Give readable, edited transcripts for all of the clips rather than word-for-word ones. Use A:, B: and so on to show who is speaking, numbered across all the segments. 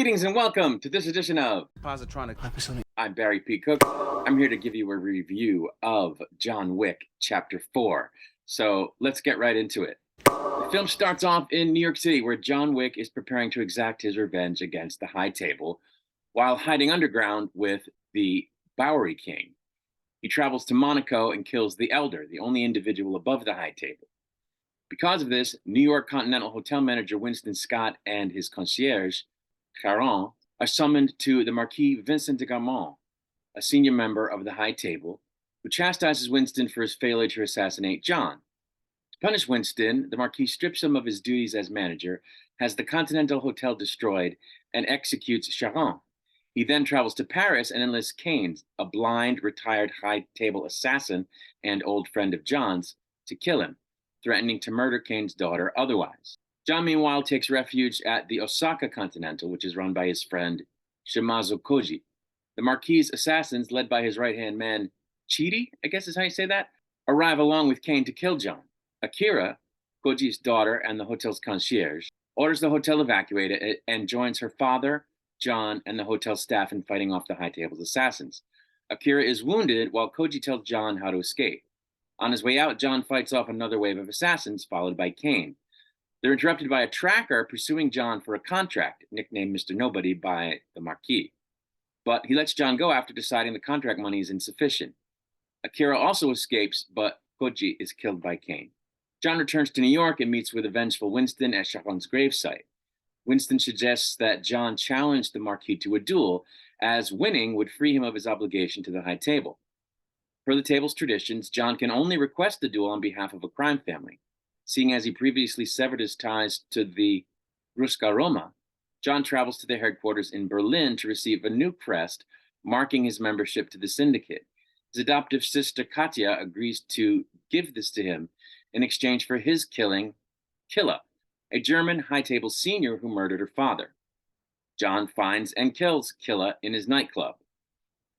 A: Greetings and welcome to this edition of
B: Positronic.
A: I'm Barry P. Cook. I'm here to give you a review of John Wick Chapter 4. So let's get right into it. The film starts off in New York City, where John Wick is preparing to exact his revenge against the High Table while hiding underground with the Bowery King. He travels to Monaco and kills the Elder, the only individual above the High Table. Because of this, New York Continental Hotel manager Winston Scott and his concierge, Caron, are summoned to the Marquis Vincent de Gamont, a senior member of the High Table, who chastises Winston for his failure to assassinate John. To punish Winston, the Marquis strips him of his duties as manager, has the Continental Hotel destroyed, and executes Caron. He then travels to Paris and enlists Caine, a blind, retired High Table assassin and old friend of John's, to kill him, threatening to murder Caine's daughter otherwise. John, meanwhile, takes refuge at the Osaka Continental, which is run by his friend Shimazu Koji. The Marquis' assassins, led by his right-hand man, Chidi, I guess is how you say that, arrive along with Caine to kill John. Akira, Koji's daughter and the hotel's concierge, orders the hotel evacuated and joins her father, John, and the hotel staff in fighting off the High Table's assassins. Akira is wounded while Koji tells John how to escape. On his way out, John fights off another wave of assassins, followed by Caine. They're interrupted by a tracker pursuing John for a contract, nicknamed Mr. Nobody by the Marquis. But he lets John go after deciding the contract money is insufficient. Akira also escapes, but Koji is killed by Caine. John returns to New York and meets with a vengeful Winston at Charon's gravesite. Winston suggests that John challenge the Marquis to a duel, as winning would free him of his obligation to the High Table. Per the table's traditions, John can only request the duel on behalf of a crime family. Seeing as he previously severed his ties to the Ruska Roma, John travels to their headquarters in Berlin to receive a new crest marking his membership to the syndicate. His adoptive sister Katya agrees to give this to him in exchange for his killing Killa, a German High Table senior who murdered her father. John finds and kills Killa in his nightclub.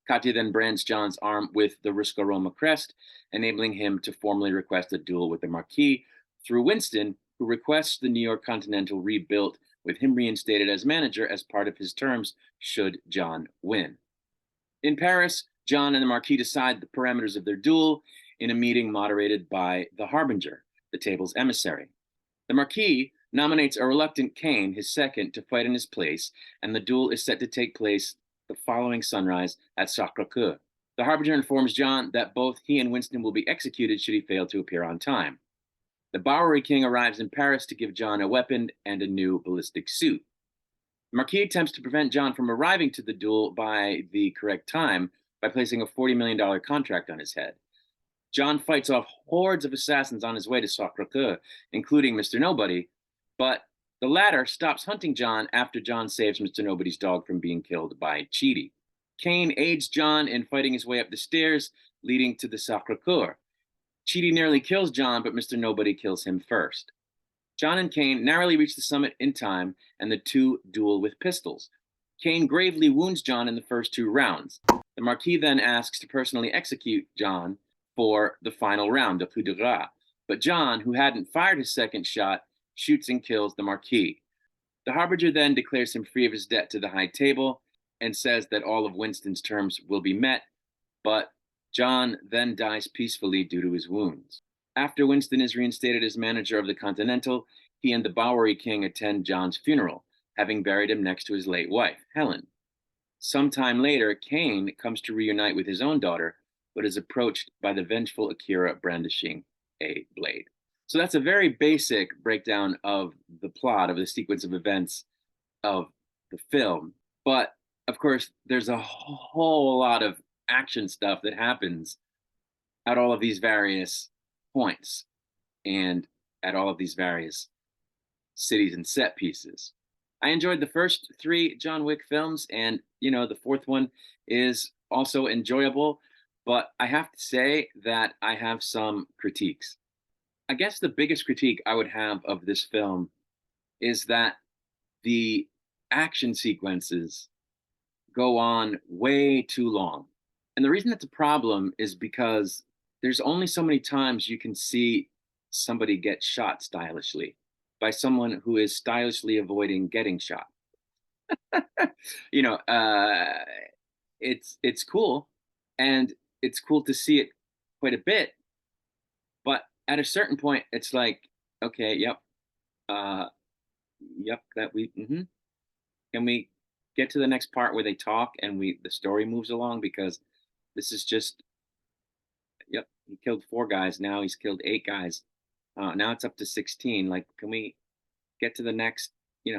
A: Katya then brands John's arm with the Ruska Roma crest, enabling him to formally request a duel with the Marquis through Winston, who requests the New York Continental rebuilt, with him reinstated as manager as part of his terms should John win. In Paris, John and the Marquis decide the parameters of their duel in a meeting moderated by the Harbinger, the table's emissary. The Marquis nominates a reluctant Caine, his second, to fight in his place, and the duel is set to take place the following sunrise at Sacré-Cœur. The Harbinger informs John that both he and Winston will be executed should he fail to appear on time. The Bowery King arrives in Paris to give John a weapon and a new ballistic suit. The Marquis attempts to prevent John from arriving to the duel by the correct time by placing a $40 million contract on his head. John fights off hordes of assassins on his way to Sacré-Cœur, including Mr. Nobody, but the latter stops hunting John after John saves Mr. Nobody's dog from being killed by Chidi. Caine aids John in fighting his way up the stairs leading to the Sacré-Cœur. Chidi nearly kills John, but Mr. Nobody kills him first. John and Caine narrowly reach the summit in time, and the two duel with pistols. Caine gravely wounds John in the first two rounds. The Marquis then asks to personally execute John for the final round, the coup de grace. But John, who hadn't fired his second shot, shoots and kills the Marquis. The Harbinger then declares him free of his debt to the High Table and says that all of Winston's terms will be met, but John then dies peacefully due to his wounds. After Winston is reinstated as manager of the Continental, he and the Bowery King attend John's funeral, having buried him next to his late wife, Helen. Sometime later, Caine comes to reunite with his own daughter, but is approached by the vengeful Akira brandishing a blade. So that's a very basic breakdown of the plot, of the sequence of events of the film. But, of course, there's a whole lot of action stuff that happens at all of these various points and at all of these various cities and set pieces. I enjoyed the first three John Wick films, and the fourth one is also enjoyable, but I have to say that I have some critiques. I guess the biggest critique I would have of this film is that the action sequences go on way too long. And the reason that's a problem is because there's only so many times you can see somebody get shot stylishly by someone who is stylishly avoiding getting shot. you know, it's cool, and it's cool to see it quite a bit. But at a certain point, it's like, okay, yep, uh, yep, that we. Can we get to the next part where they talk and the story moves along, because this is just, yep, he killed 4 guys. Now he's killed 8 guys. Now it's up to 16. Like, can we get to the next,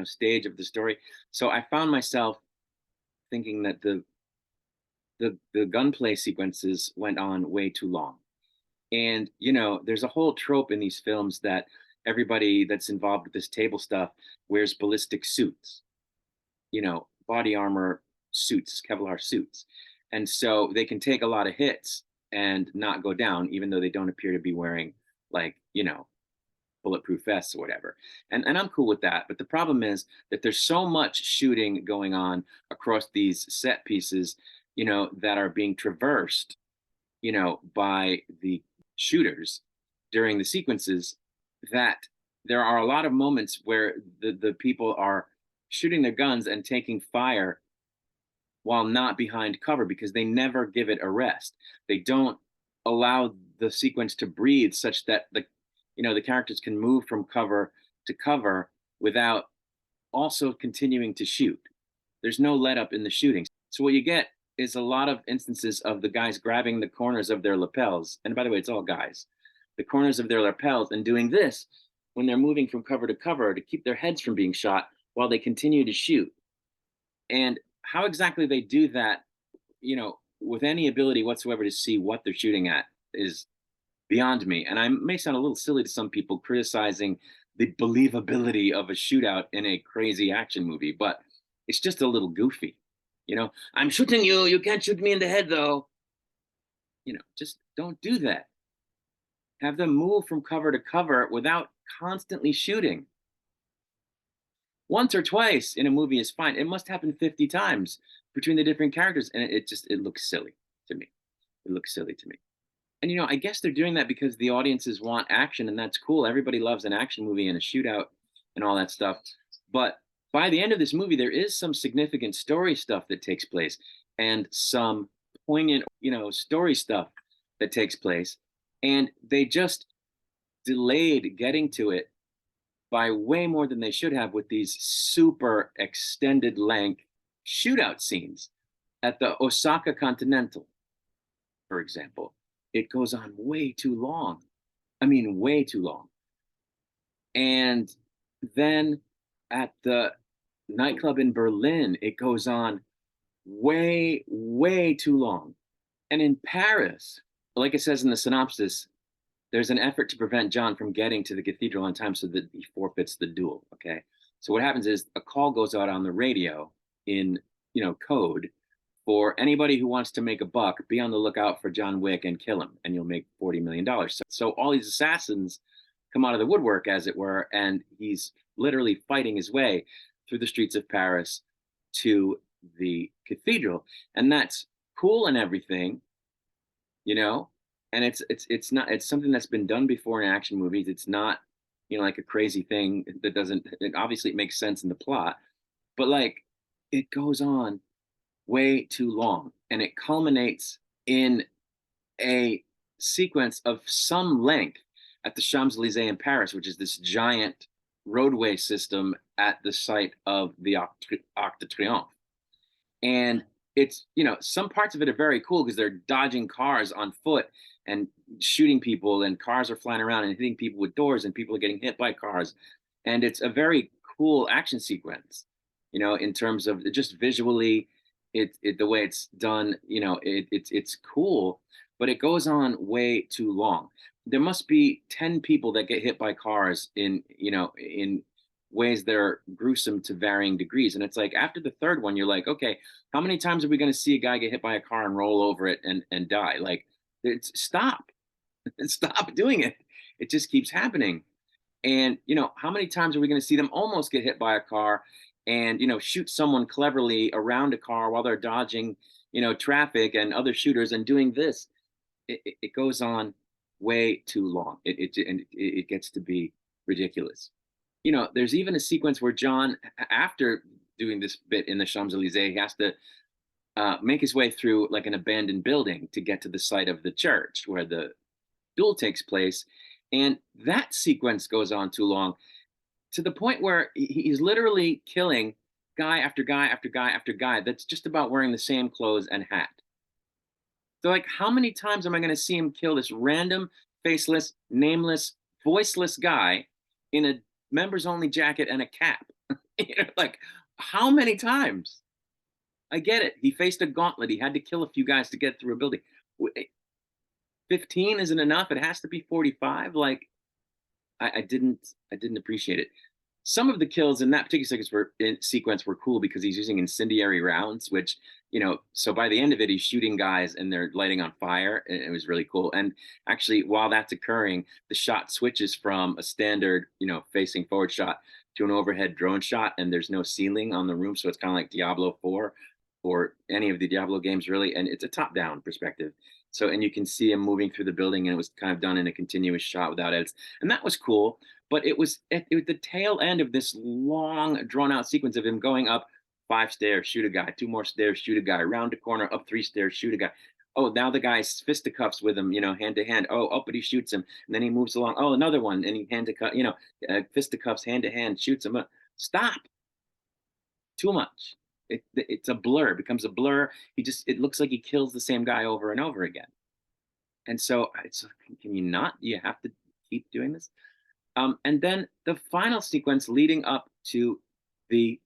A: stage of the story? So I found myself thinking that the gunplay sequences went on way too long. And there's a whole trope in these films that everybody that's involved with this table stuff wears ballistic suits, body armor suits, Kevlar suits. And so they can take a lot of hits and not go down, even though they don't appear to be wearing, like, bulletproof vests or whatever. And I'm cool with that. But the problem is that there's so much shooting going on across these set pieces, that are being traversed, by the shooters during the sequences, that there are a lot of moments where the people are shooting their guns and taking fire while not behind cover, because they never give it a rest. They don't allow the sequence to breathe such that the characters can move from cover to cover without also continuing to shoot. There's no let up in the shooting. So what you get is a lot of instances of the guys grabbing the corners of their lapels. And by the way, it's all guys. The corners of their lapels and doing this when they're moving from cover to cover to keep their heads from being shot while they continue to shoot. And how exactly they do that, with any ability whatsoever to see what they're shooting at, is beyond me. And I may sound a little silly to some people criticizing the believability of a shootout in a crazy action movie, but it's just a little goofy. I'm shooting you. You can't shoot me in the head, though. Just don't do that. Have them move from cover to cover without constantly shooting. Once or twice in a movie is fine. It must happen 50 times between the different characters. And it looks silly to me. It looks silly to me. And I guess they're doing that because the audiences want action, and that's cool. Everybody loves an action movie and a shootout and all that stuff. But by the end of this movie, there is some significant story stuff that takes place, and some poignant, story stuff that takes place. And they just delayed getting to it by way more than they should have with these super extended length shootout scenes at the Osaka Continental, for example. It goes on way too long. I mean, way too long. And then at the nightclub in Berlin, it goes on way, way too long. And in Paris, like it says in the synopsis, there's an effort to prevent John from getting to the cathedral on time so that he forfeits the duel. Okay. So what happens is a call goes out on the radio in, code for anybody who wants to make a buck, be on the lookout for John Wick and kill him, and you'll make $40 million. So all these assassins come out of the woodwork, as it were, and he's literally fighting his way through the streets of Paris to the cathedral. And that's cool and everything, and it's not, it's something that's been done before in action movies. It's not, like a crazy thing that doesn't, it obviously, it makes sense in the plot, but like, it goes on way too long, and it culminates in a sequence of some length at the Champs-Elysees in Paris, which is this giant roadway system at the site of the Arc de Triomphe. And it's, some parts of it are very cool because they're dodging cars on foot and shooting people, and cars are flying around and hitting people with doors, and people are getting hit by cars. And it's a very cool action sequence, in terms of just visually, the way it's done, it's cool, but it goes on way too long. There must be 10 people that get hit by cars in ways that are gruesome to varying degrees. And it's like, after the third one, you're like, okay, how many times are we going to see a guy get hit by a car and roll over it and die? Like, stop. Stop doing it. It just keeps happening. And how many times are we going to see them almost get hit by a car and shoot someone cleverly around a car while they're dodging traffic and other shooters and doing this? It goes on way too long. It gets to be ridiculous. There's even a sequence where John, after doing this bit in the Champs-Elysees. He has to make his way through like an abandoned building to get to the site of the church where the duel takes place. And that sequence goes on too long, to the point where he's literally killing guy after guy after guy after guy that's just about wearing the same clothes and hat. So, like, how many times am I going to see him kill this random, faceless, nameless, voiceless guy in a members only jacket and a cap? Like, how many times? I get it. He faced a gauntlet. He had to kill a few guys to get through a building. 15 isn't enough. It has to be 45. Like, I didn't appreciate it. Some of the kills in that particular sequence were cool because he's using incendiary rounds, which, so by the end of it, he's shooting guys and they're lighting on fire. And it was really cool. And actually, while that's occurring, the shot switches from a standard, facing forward shot to an overhead drone shot, and there's no ceiling on the room. So it's kind of like Diablo 4 or any of the Diablo games, really. And it's a top down perspective. So, and you can see him moving through the building, and it was kind of done in a continuous shot without edits. And that was cool. But it was the tail end of this long, drawn out sequence of him going up 5 stairs, shoot a guy, 2 more stairs, shoot a guy, round a corner, up 3 stairs, shoot a guy. Oh, now the guy's fisticuffs with him, hand to hand. Oh, up, but he shoots him. And then he moves along. Oh, another one. And he hand to cut, fisticuffs, hand to hand, shoots him. Stop. Too much. It's a blur. It becomes a blur. It looks like he kills the same guy over and over again. And so it's, can you not? You have to keep doing this. And then the final sequence leading up to the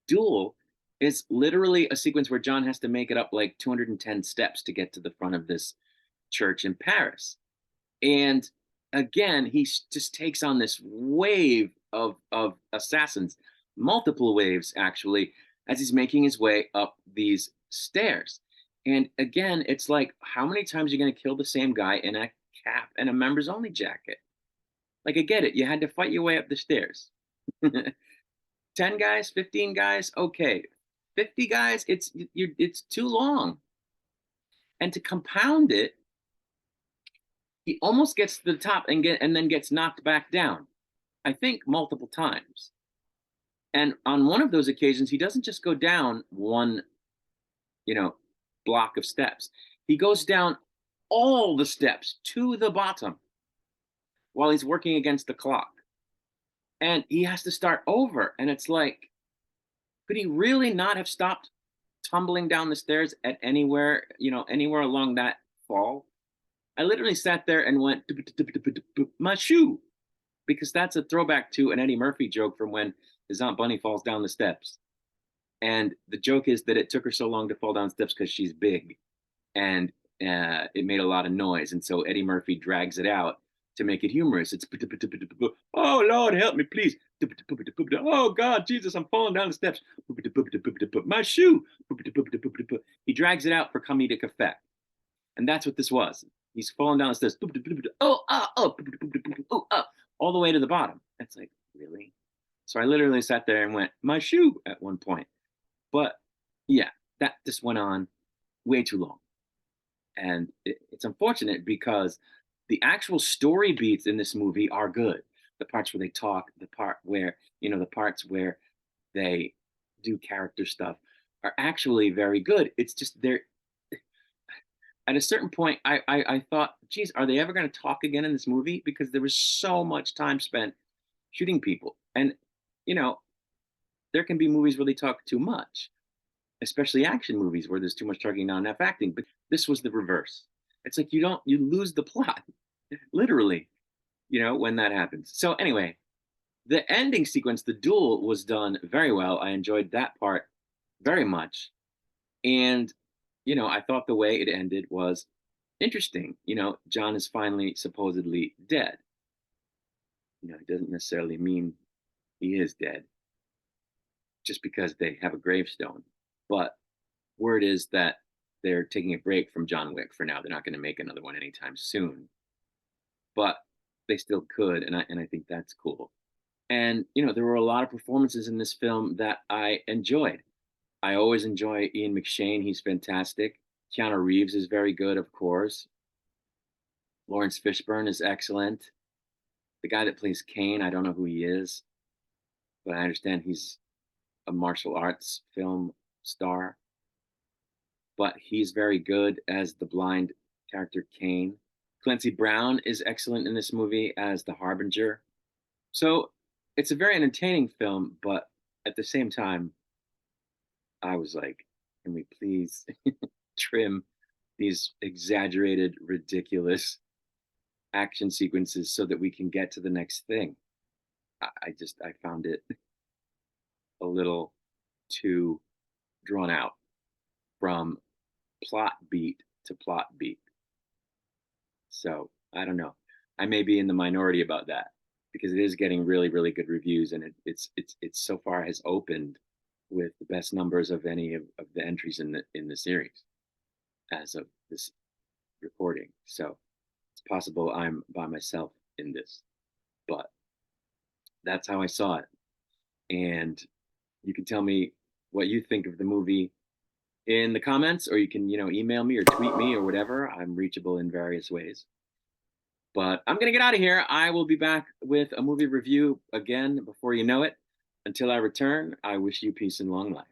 A: duel is literally a sequence where John has to make it up like 210 steps to get to the front of this church in Paris. And again, he just takes on this wave of assassins, multiple waves actually, as he's making his way up these stairs. And again, it's like, how many times are you going to kill the same guy in a cap and a members only jacket? Like, I get it. You had to fight your way up the stairs. 10 guys, 15 guys, okay. 50 guys, it's too long. And to compound it, he almost gets to the top and then gets knocked back down, I think multiple times. And on one of those occasions, he doesn't just go down one, block of steps. He goes down all the steps to the bottom while he's working against the clock. And he has to start over. And it's like, could he really not have stopped tumbling down the stairs at anywhere along that fall? I literally sat there and went, my shoe, because that's a throwback to an Eddie Murphy joke from when his Aunt Bunny falls down the steps. And the joke is that it took her so long to fall down steps because she's big. And it made a lot of noise. And so Eddie Murphy drags it out to make it humorous. It's, oh, Lord, help me, please. Oh, God, Jesus, I'm falling down the steps. My shoe. He drags it out for comedic effect. And that's what this was. He's falling down the stairs. All the way to the bottom. It's like, really? So I literally sat there and went, my shoe, at one point. But yeah, that just went on way too long. And it's unfortunate because the actual story beats in this movie are good. The parts where they talk, the parts where they do character stuff are actually very good. It's just they're at a certain point, I thought, geez, are they ever going to talk again in this movie? Because there was so much time spent shooting people. And, there can be movies where they talk too much, especially action movies where there's too much talking, not enough acting. But this was the reverse. It's like you lose the plot, literally, when that happens. So anyway, the ending sequence, the duel, was done very well. I enjoyed that part very much. And, I thought the way it ended was interesting. John is finally supposedly dead. It doesn't necessarily mean he is dead just because they have a gravestone. But word is that they're taking a break from John Wick for now. They're not going to make another one anytime soon. But they still could, and I think that's cool. And there were a lot of performances in this film that I enjoyed. I always enjoy Ian McShane. He's fantastic. Keanu Reeves is very good, of course. Lawrence Fishburne is excellent. The guy that plays Kane, I don't know who he is, but I understand he's a martial arts film star, but he's very good as the blind character Kane. Clancy Brown is excellent in this movie as the Harbinger. So it's a very entertaining film, but at the same time, I was like, can we please trim these exaggerated, ridiculous action sequences so that we can get to the next thing? I found it a little too drawn out from plot beat to plot beat. So I don't know. I may be in the minority about that because it is getting really, really good reviews, and it's so far has opened with the best numbers of any of the entries in the series as of this recording. So it's possible I'm by myself in this, but that's how I saw it. And you can tell me what you think of the movie in the comments, or you can, email me or tweet me or whatever. I'm reachable in various ways. But I'm going to get out of here. I will be back with a movie review again before you know it. Until I return, I wish you peace and long life.